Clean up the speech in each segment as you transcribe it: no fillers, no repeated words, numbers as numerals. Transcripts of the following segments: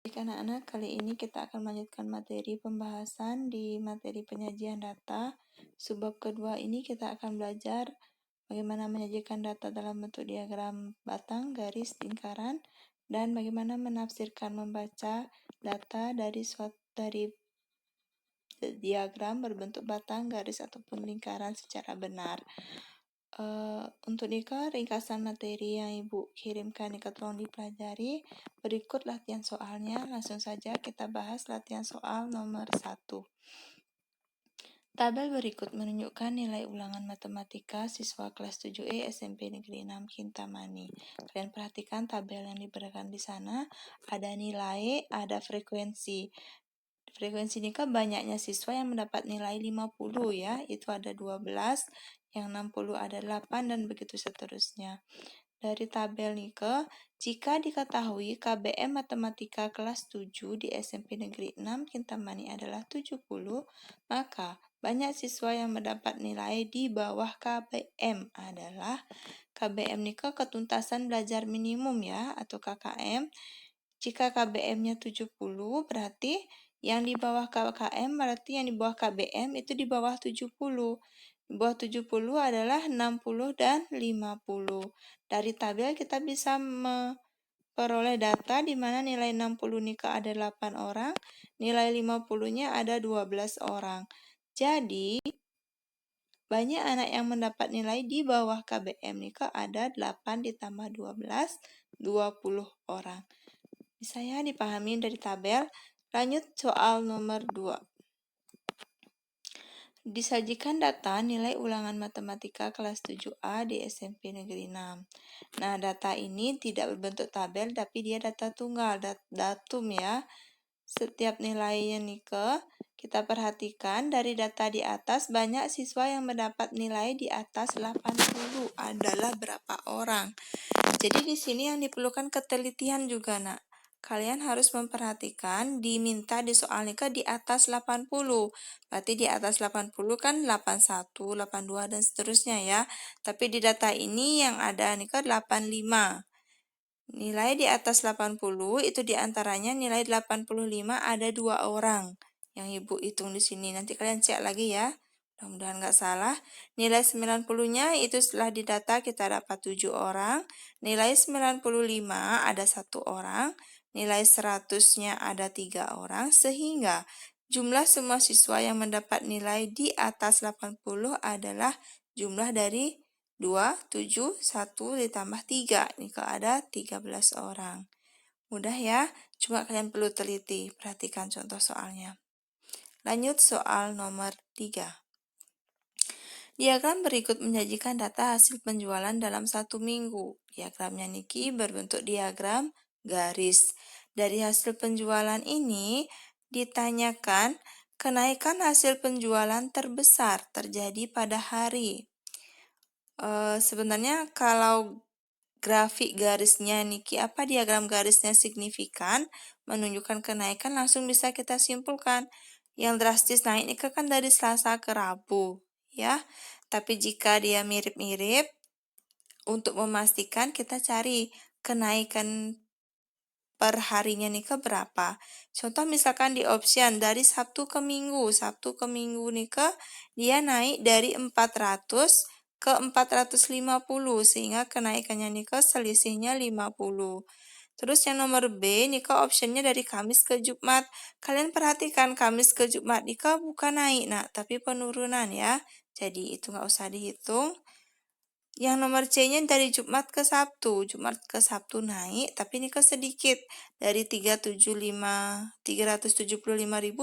Baik anak-anak, kali ini kita akan melanjutkan materi pembahasan di materi penyajian data. Subbab kedua ini kita akan belajar bagaimana menyajikan data dalam bentuk diagram batang, garis, lingkaran, dan bagaimana menafsirkan membaca data dari diagram berbentuk batang, garis, ataupun lingkaran secara benar. Untuk Nika, ringkasan materi yang Ibu kirimkan Nika tolong dipelajari. Berikut latihan soalnya, langsung saja kita bahas latihan soal nomor 1. Tabel berikut menunjukkan nilai ulangan matematika siswa kelas 7E SMP Negeri 6 Kintamani. Kalian perhatikan tabel yang diberikan di sana, ada nilai, ada frekuensi. Frekuensi ini kan banyaknya siswa yang mendapat nilai 50 ya, itu ada 12, yang 60 ada 8, dan begitu seterusnya. Dari tabel Nike, jika diketahui KBM Matematika kelas 7 di SMP Negeri 6 Kintamani adalah 70, maka banyak siswa yang mendapat nilai di bawah KBM adalah KBM Nike ketuntasan belajar minimum ya, atau KKM. Jika KBM-nya 70, berarti yang di bawah KKM berarti yang di bawah KBM itu di bawah 70. Di bawah 70 adalah 60 dan 50. Dari tabel kita bisa memperoleh data di mana nilai 60 Nika ada 8 orang, nilai 50-nya ada 12 orang. Jadi, banyak anak yang mendapat nilai di bawah KBM Nika ada 8 ditambah 12, 20 orang. Bisa ya dipahami dari tabel. Lanjut soal nomor 2. Disajikan data nilai ulangan matematika kelas 7A di SMP Negeri 6. Nah, data ini tidak berbentuk tabel tapi dia data tunggal, datum ya. Setiap nilainya Nike, kita perhatikan dari data di atas banyak siswa yang mendapat nilai di atas 80 adalah berapa orang. Jadi di sini yang diperlukan ketelitian juga, Nak. Kalian harus memperhatikan diminta di soal Nika di atas 80. Berarti di atas 80 kan 81, 82 dan seterusnya ya. Tapi di data ini yang ada Nika 85. Nilai di atas 80 itu diantaranya nilai 85 ada 2 orang yang Ibu hitung di sini. Nanti kalian cek lagi ya. Mudah-mudahan nggak salah. Nilai 90-nya itu setelah didata kita dapat 7 orang. Nilai 95 ada 1 orang. Nilai 100-nya ada 3 orang. Sehingga jumlah semua siswa yang mendapat nilai di atas 80 adalah jumlah dari 2, 7, 1 ditambah 3. Ini kalau ada 13 orang. Mudah ya, cuma kalian perlu teliti. Perhatikan contoh soalnya. Lanjut soal nomor 3. Diagram berikut menyajikan data hasil penjualan dalam 1 minggu. Diagramnya Niki berbentuk diagram garis. Dari hasil penjualan ini ditanyakan kenaikan hasil penjualan terbesar terjadi pada hari. Sebenarnya kalau grafik garisnya Niki, diagram garisnya signifikan, menunjukkan kenaikan, langsung bisa kita simpulkan. Yang drastis naik ini kan dari Selasa ke Rabu, ya. Tapi jika dia mirip-mirip, untuk memastikan kita cari kenaikan per harinya nih ke berapa. Contoh misalkan di option dari Sabtu ke Minggu. Sabtu ke Minggu nih ke dia naik dari 400 ke 450 sehingga kenaikannya nih ke selisihnya 50. Terus yang nomor B nih ke optionnya dari Kamis ke Jumat. Kalian perhatikan Kamis ke Jumat nih ke bukan naik nak tapi penurunan ya. Jadi itu nggak usah dihitung. Yang nomor C-nya dari Jumat ke Sabtu. Jumat ke Sabtu naik, tapi ini ke sedikit. Dari 375.000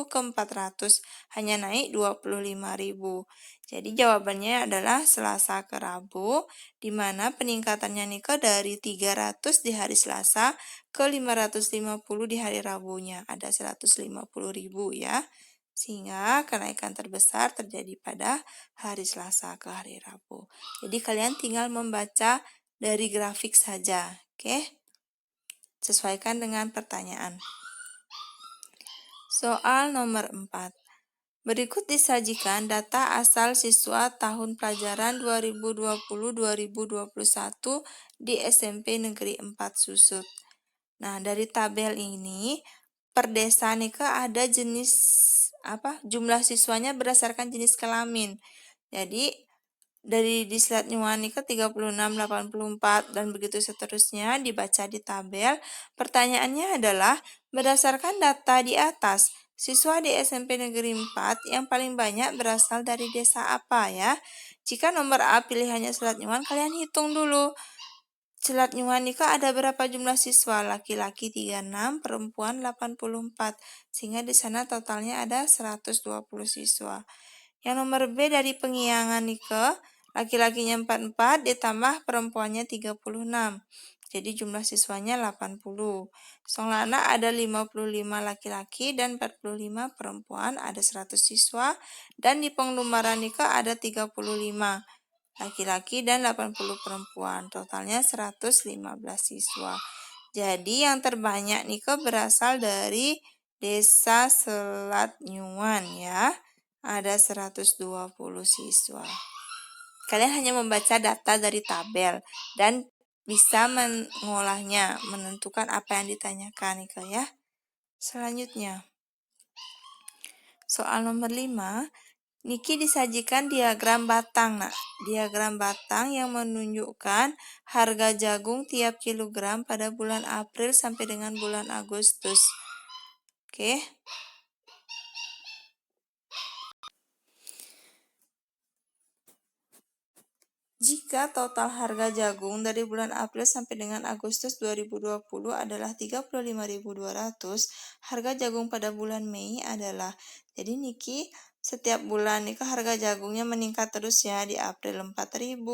ke 400. Hanya naik 25.000. Jadi jawabannya adalah Selasa ke Rabu, di mana peningkatannya nih ke dari 300 di hari Selasa ke 550 di hari Rabunya. Ada 150.000 ya. Sehingga kenaikan terbesar terjadi pada hari Selasa ke hari Rabu. Jadi kalian tinggal membaca dari grafik saja, oke? Sesuaikan dengan pertanyaan. Soal nomor 4. Berikut disajikan data asal siswa tahun pelajaran 2020-2021 di SMP Negeri 4 Susut. Nah, dari tabel ini per desa nih ada jenis jumlah siswanya berdasarkan jenis kelamin. Jadi dari di slide nyuan nih 36, 84 dan begitu seterusnya dibaca di tabel. Pertanyaannya adalah berdasarkan data di atas, siswa di SMP Negeri 4 yang paling banyak berasal dari desa apa ya? Jika nomor A pilihannya slide nyuan, kalian hitung dulu. Slide nyuan nikah ada berapa jumlah siswa? Laki-laki 36, perempuan 84. Sehingga di sana totalnya ada 120 siswa. Yang nomor B dari pengiangan nikah, laki-lakinya 44 ditambah perempuannya 36. Jadi jumlah siswanya 80. Songlana ada 55 laki-laki dan 45 perempuan, ada 100 siswa. Dan di penglumbaran nikah ada 35 laki-laki dan 80 perempuan. Totalnya 115 siswa. Jadi yang terbanyak nikah berasal dari Desa Selat Nyuan ya. Ada 120 siswa. Kalian hanya membaca data dari tabel dan bisa mengolahnya, menentukan apa yang ditanyakan nikah ya. Selanjutnya, soal nomor 5. Niki disajikan diagram batang. Nah, diagram batang yang menunjukkan harga jagung tiap kilogram pada bulan April sampai dengan bulan Agustus. Oke. Jika total harga jagung dari bulan April sampai dengan Agustus 2020 adalah 35.200, harga jagung pada bulan Mei adalah, jadi Niki setiap bulan nih harga jagungnya meningkat terus ya. Di April 4.000,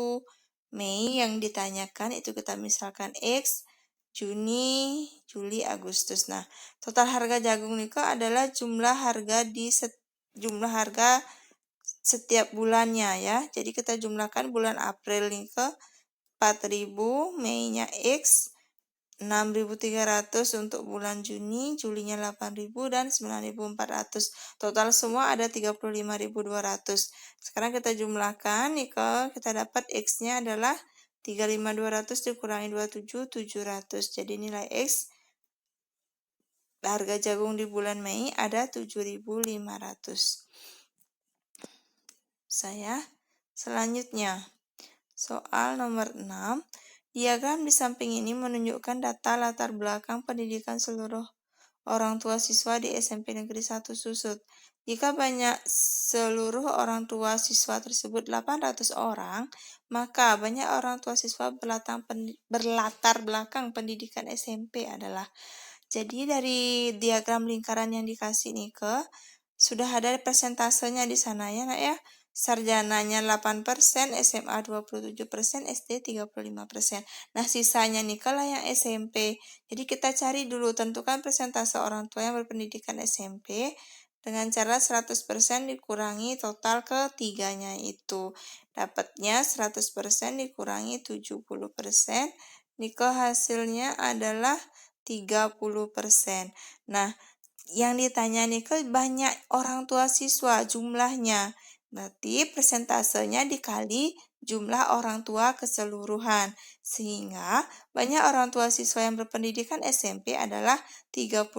Mei yang ditanyakan itu kita misalkan X, Juni, Juli, Agustus. Nah, total harga jagung nih adalah jumlah harga setiap bulannya ya. Jadi kita jumlahkan bulan April nih 4.000, Mei-nya X, 6.300 untuk bulan Juni, Julinya 8.000 dan 9.400. Total semua ada 35.200. Sekarang kita jumlahkan nih kita dapat X-nya adalah 35.200 dikurangi 27, 700. Jadi nilai X harga jagung di bulan Mei ada 7.500. Selanjutnya, soal nomor 6. Diagram di samping ini menunjukkan data latar belakang pendidikan seluruh orang tua siswa di SMP Negeri 1 Susut. Jika banyak seluruh orang tua siswa tersebut 800 orang, maka banyak orang tua siswa berlatar belakang pendidikan SMP adalah. Jadi dari diagram lingkaran yang dikasih nih sudah ada persentasenya di sana ya nak ya. Sarjananya 8%, SMA 27%, SD 35%. Nah, sisanya nih lah yang SMP. Jadi kita cari dulu, tentukan persentase orang tua yang berpendidikan SMP dengan cara 100% dikurangi total ketiganya itu. Dapatnya 100% dikurangi 70%. Hasilnya adalah 30%. Nah, yang ditanya nih banyak orang tua siswa jumlahnya. Berarti persentasenya dikali jumlah orang tua keseluruhan. Sehingga banyak orang tua siswa yang berpendidikan SMP adalah 30%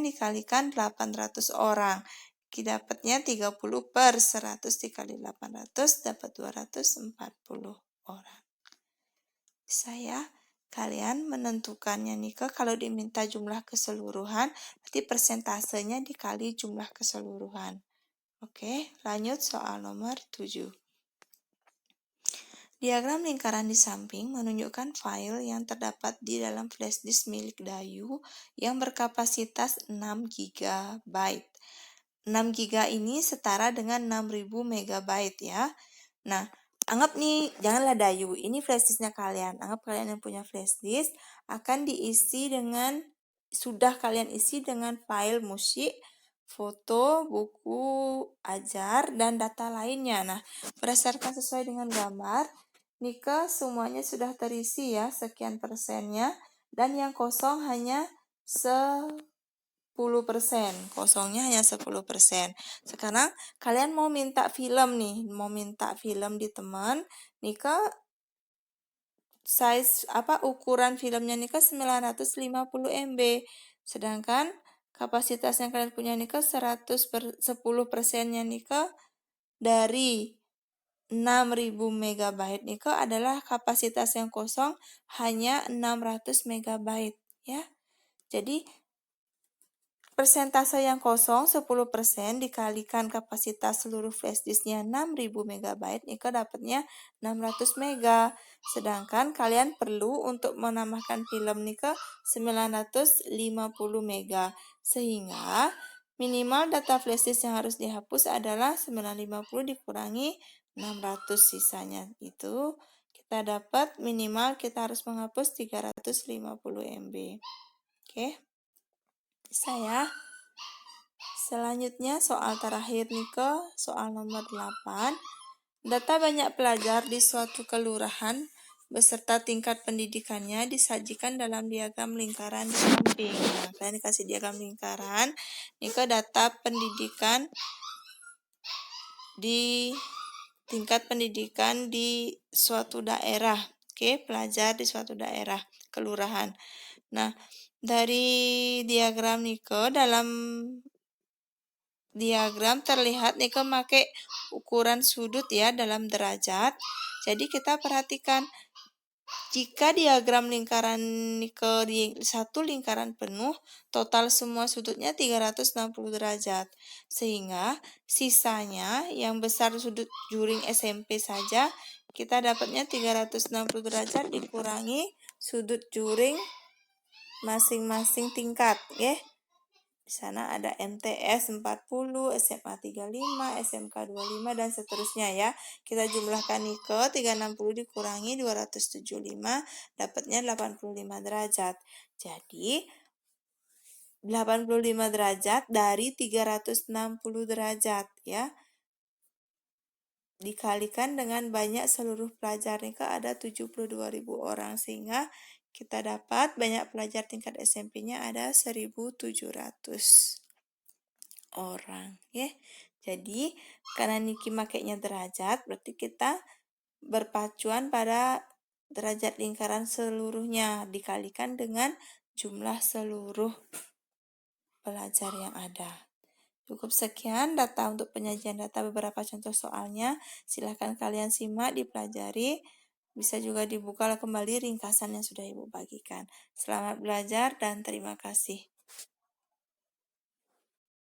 dikalikan 800 orang. Dapatnya 30 per 100 dikali 800 dapat 240 orang. Kalian menentukannya nih kalau diminta jumlah keseluruhan, berarti persentasenya dikali jumlah keseluruhan. Oke, lanjut soal nomor 7. Diagram lingkaran di samping menunjukkan file yang terdapat di dalam flash disk milik Dayu yang berkapasitas 6 GB. 6 GB ini setara dengan 6.000 MB ya. Nah, anggap nih, janganlah Dayu, ini flash disknya kalian. Anggap kalian yang punya flash disk akan sudah kalian isi dengan file musik, foto, buku, ajar, dan data lainnya. Nah, berdasarkan sesuai dengan gambar, Nika semuanya sudah terisi ya, sekian persennya. Dan yang kosong hanya 10%. Kosongnya hanya 10%. Sekarang kalian mau minta film nih, di teman. Nika ukuran filmnya Nika 950 MB. Sedangkan kapasitas yang kalian punya nih 10%-nya nih dari 6000 MB nih adalah kapasitas yang kosong hanya 600 MB ya. Jadi persentase yang kosong 10% dikalikan kapasitas seluruh flash disknya 6000 MB nih dapatnya 600 MB. Sedangkan kalian perlu untuk menambahkan film nih 950 MB. Sehingga minimal data flash disk yang harus dihapus adalah 950 dikurangi 600 sisanya. Itu kita dapat minimal kita harus menghapus 350 MB. Oke. Bisa ya. Selanjutnya soal terakhir nih soal nomor 8. Data banyak pelajar di suatu kelurahan beserta tingkat pendidikannya disajikan dalam diagram lingkaran di samping. Nah, kalian dikasih diagram lingkaran. Nih data pendidikan di tingkat pendidikan di suatu daerah. Oke, pelajar di suatu daerah, kelurahan. Nah, dari diagram nih dalam diagram terlihat nih pakai ukuran sudut ya dalam derajat. Jadi kita perhatikan jika diagram lingkaran di satu lingkaran penuh, total semua sudutnya 360 derajat. Sehingga sisanya yang besar sudut juring SMP saja, kita dapatnya 360 derajat dikurangi sudut juring masing-masing tingkat, ya. Di sana ada MTS 40, SMA 35, SMK 25, dan seterusnya ya. Kita jumlahkan nih 360 dikurangi 275, dapatnya 85 derajat. Jadi, 85 derajat dari 360 derajat ya. Dikalikan dengan banyak seluruh pelajar nih ada 72.000 orang. Sehingga kita dapat banyak pelajar tingkat SMP-nya ada 1.700 orang ya. Jadi karena Niki makainya derajat, berarti kita berpacuan pada derajat lingkaran seluruhnya dikalikan dengan jumlah seluruh pelajar yang ada. Cukup sekian data untuk penyajian data beberapa contoh soalnya. Silahkan kalian simak, dipelajari. Bisa juga dibuka kembali ringkasan yang sudah Ibu bagikan. Selamat belajar dan terima kasih.